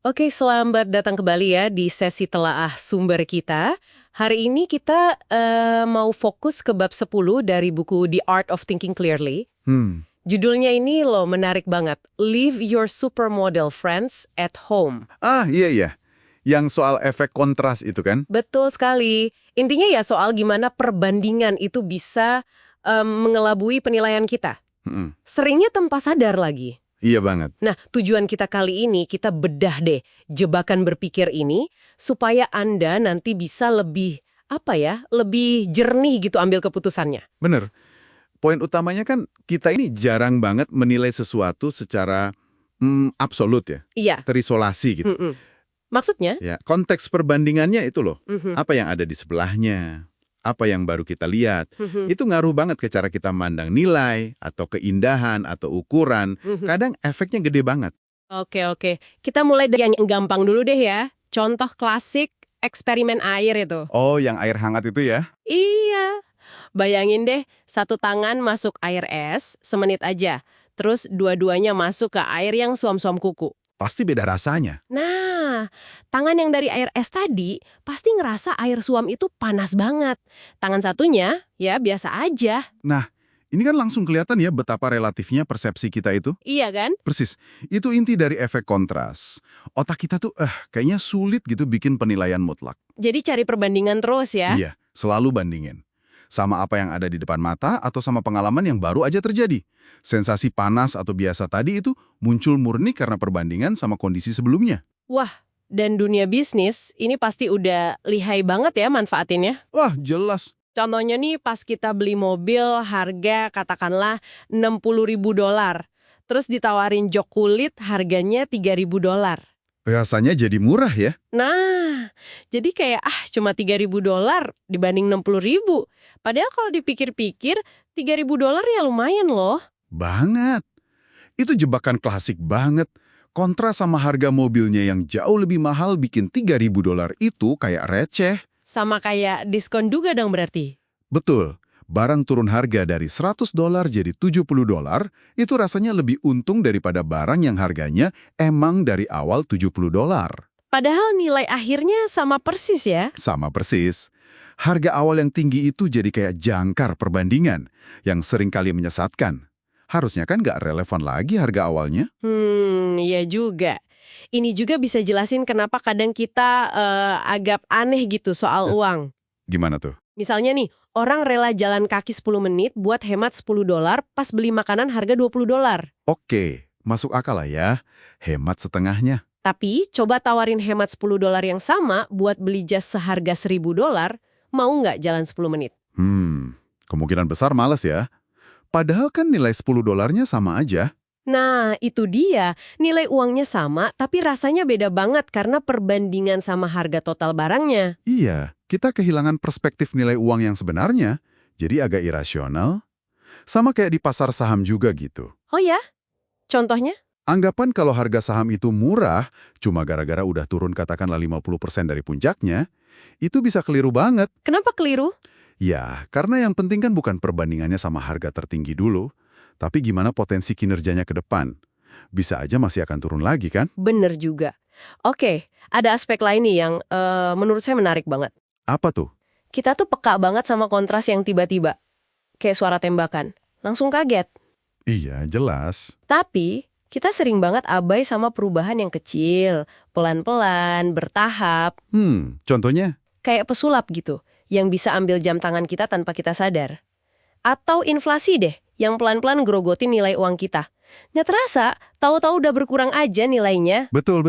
Oke, selamat datang kembali ya di sesi telaah sumber kita. Hari ini kita mau fokus ke bab 10 dari buku The Art of Thinking Clearly. Hmm. Judulnya ini loh menarik banget. Leave your supermodel friends at home. Iya iya. Yang soal efek kontras itu kan? Betul sekali. Intinya ya soal gimana perbandingan itu bisa mengelabui penilaian kita. Hmm. Seringnya tanpa sadar lagi. Iya banget. Nah, tujuan kita kali ini, kita bedah deh jebakan berpikir ini supaya Anda nanti bisa lebih, lebih jernih gitu ambil keputusannya. Bener. Poin utamanya kan kita ini jarang banget menilai sesuatu secara absolut ya. Iya. Terisolasi gitu. Maksudnya? Ya, konteks perbandingannya itu loh. Mhm. Apa yang ada di sebelahnya, apa yang baru kita lihat. Mhm. Itu ngaruh banget ke cara kita mandang nilai, atau keindahan, atau ukuran. Kadang efeknya gede banget. Oke. Kita mulai dari yang gampang dulu deh ya. Contoh klasik eksperimen air itu. Oh, yang air hangat itu ya? Iya. Bayangin deh, satu tangan masuk air es, semenit aja. Terus dua-duanya masuk ke air yang suam-suam kuku. Pasti beda rasanya. Nah, tangan yang dari air es tadi pasti ngerasa air suam itu panas banget. Tangan satunya, ya biasa aja. Nah, ini kan langsung kelihatan ya betapa relatifnya persepsi kita itu. Iya kan? Persis, itu inti dari efek kontras. Otak kita tuh, kayaknya sulit gitu bikin penilaian mutlak. Jadi cari perbandingan terus ya? Iya, selalu bandingin. Sama apa yang ada di depan mata atau sama pengalaman yang baru aja terjadi. Sensasi panas atau biasa tadi itu muncul murni karena perbandingan sama kondisi sebelumnya. Wah, dan dunia bisnis ini pasti udah lihai banget ya manfaatinnya. Wah, jelas. Contohnya nih pas kita beli mobil harga katakanlah $60.000. Terus ditawarin jok kulit harganya $3.000. Rasanya jadi murah ya. Nah, jadi kayak cuma $3.000 dibanding $60.000. Padahal kalau dipikir-pikir $3.000 ya lumayan loh. Banget. Itu jebakan klasik banget. Kontras sama harga mobilnya yang jauh lebih mahal bikin $3.000 itu kayak receh. Sama kayak diskon juga dong berarti. Betul. Barang turun harga dari $100 jadi $70, itu rasanya lebih untung daripada barang yang harganya emang dari awal $70. Padahal nilai akhirnya sama persis ya. Sama persis. Harga awal yang tinggi itu jadi kayak jangkar perbandingan yang sering kali menyesatkan. Harusnya kan nggak relevan lagi harga awalnya. Iya juga. Ini juga bisa jelasin kenapa kadang kita agak aneh gitu soal uang. Gimana tuh? Misalnya nih, orang rela jalan kaki 10 menit buat hemat $10 pas beli makanan harga $20. Oke, masuk akal lah ya. Hemat setengahnya. Tapi coba tawarin hemat $10 yang sama buat beli jas seharga $1.000, mau nggak jalan 10 menit? Kemungkinan besar males ya. Padahal kan nilai $10-nya sama aja. Nah, itu dia. Nilai uangnya sama, tapi rasanya beda banget karena perbandingan sama harga total barangnya. Iya, kita kehilangan perspektif nilai uang yang sebenarnya, jadi agak irasional. Sama kayak di pasar saham juga gitu. Oh ya? Contohnya? Anggapan kalau harga saham itu murah, cuma gara-gara udah turun katakanlah 50% dari puncaknya, itu bisa keliru banget. Kenapa keliru? Ya, karena yang penting kan bukan perbandingannya sama harga tertinggi dulu, tapi gimana potensi kinerjanya ke depan. Bisa aja masih akan turun lagi kan? Bener juga. Oke, ada aspek lain nih yang menurut saya menarik banget. Apa tuh? Kita tuh peka banget sama kontras yang tiba-tiba. Kayak suara tembakan. Langsung kaget. Iya, jelas. Tapi, kita sering banget abai sama perubahan yang kecil, pelan-pelan, bertahap. Contohnya? Kayak pesulap gitu, yang bisa ambil jam tangan kita tanpa kita sadar. Atau inflasi deh, yang pelan-pelan gerogotin nilai uang kita. Nggak terasa, tahu-tahu udah berkurang aja nilainya. Betul.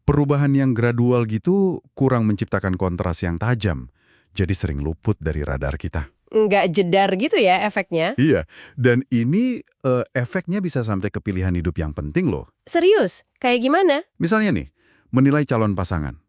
Perubahan yang gradual gitu kurang menciptakan kontras yang tajam. Jadi sering luput dari radar kita. Nggak jedar gitu ya efeknya. Iya, dan ini efeknya bisa sampai ke pilihan hidup yang penting loh. Serius? Kayak gimana? Misalnya nih, menilai calon pasangan.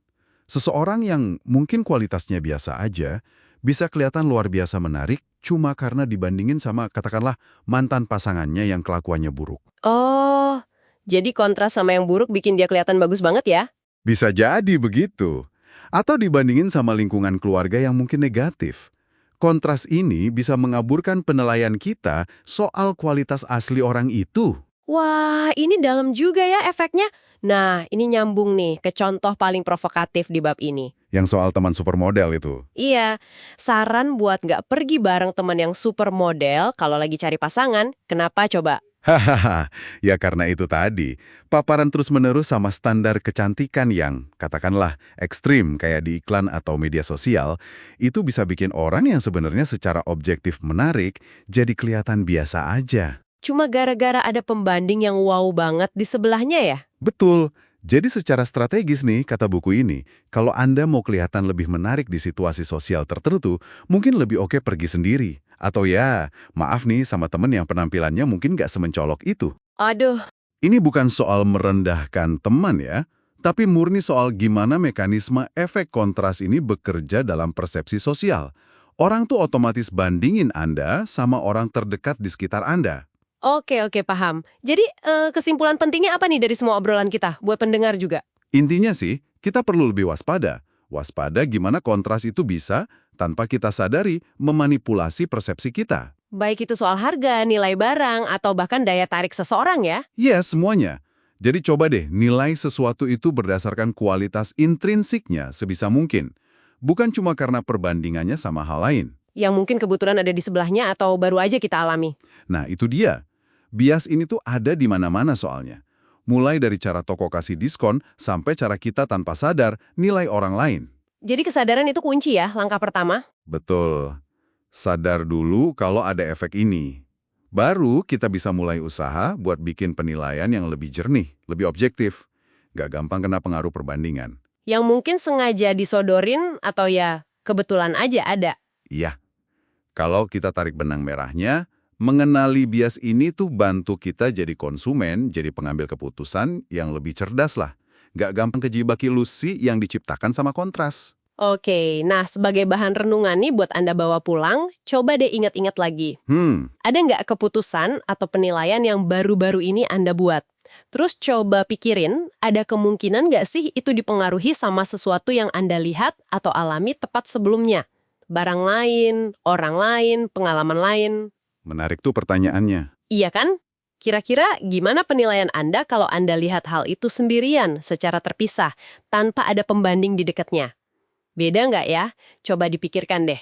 Seseorang yang mungkin kualitasnya biasa aja, bisa kelihatan luar biasa menarik cuma karena dibandingin sama katakanlah mantan pasangannya yang kelakuannya buruk. Oh, jadi kontras sama yang buruk bikin dia kelihatan bagus banget ya? Bisa jadi begitu. Atau dibandingin sama lingkungan keluarga yang mungkin negatif. Kontras ini bisa mengaburkan penilaian kita soal kualitas asli orang itu. Wah, ini dalam juga ya efeknya. Nah, ini nyambung nih ke contoh paling provokatif di bab ini. Yang soal teman supermodel itu. Iya, saran buat nggak pergi bareng teman yang supermodel kalau lagi cari pasangan, kenapa coba? Hahaha, ya karena itu tadi, paparan terus-menerus sama standar kecantikan yang, katakanlah, ekstrim kayak di iklan atau media sosial, itu bisa bikin orang yang sebenarnya secara objektif menarik jadi kelihatan biasa aja. Cuma gara-gara ada pembanding yang wow banget di sebelahnya ya? Betul. Jadi secara strategis nih, kata buku ini, kalau Anda mau kelihatan lebih menarik di situasi sosial tertentu, mungkin lebih oke pergi sendiri. Atau ya, maaf nih sama temen yang penampilannya mungkin nggak semencolok itu. Aduh, Ini bukan soal merendahkan teman ya, tapi murni soal gimana mekanisme efek kontras ini bekerja dalam persepsi sosial. Orang tuh otomatis bandingin Anda sama orang terdekat di sekitar Anda. oke, paham. Jadi, kesimpulan pentingnya apa nih dari semua obrolan kita, buat pendengar juga? Intinya sih, kita perlu lebih waspada. Waspada gimana kontras itu bisa, tanpa kita sadari, memanipulasi persepsi kita. Baik itu soal harga, nilai barang, atau bahkan daya tarik seseorang ya? Ya, semuanya. Jadi coba deh nilai sesuatu itu berdasarkan kualitas intrinsiknya sebisa mungkin. Bukan cuma karena perbandingannya sama hal lain. Yang mungkin kebetulan ada di sebelahnya atau baru aja kita alami. Nah, itu dia. Bias ini tuh ada di mana-mana soalnya. Mulai dari cara toko kasih diskon sampai cara kita tanpa sadar nilai orang lain. Jadi kesadaran itu kunci ya, langkah pertama. Betul. Sadar dulu kalau ada efek ini. Baru kita bisa mulai usaha buat bikin penilaian yang lebih jernih, lebih objektif. Nggak gampang kena pengaruh perbandingan. Yang mungkin sengaja disodorin atau ya kebetulan aja ada. Iya. Kalau kita tarik benang merahnya, mengenali bias ini tuh bantu kita jadi konsumen, jadi pengambil keputusan yang lebih cerdas lah. Nggak gampang kejebak ilusi yang diciptakan sama kontras. Oke, nah sebagai bahan renungan nih buat Anda bawa pulang, coba deh ingat-ingat lagi. Ada nggak keputusan atau penilaian yang baru-baru ini Anda buat? Terus coba pikirin, ada kemungkinan nggak sih itu dipengaruhi sama sesuatu yang Anda lihat atau alami tepat sebelumnya? Barang lain, orang lain, pengalaman lain. Menarik tuh pertanyaannya. Iya kan? Kira-kira gimana penilaian Anda kalau Anda lihat hal itu sendirian, secara terpisah, tanpa ada pembanding di dekatnya? Beda nggak ya? Coba dipikirkan deh.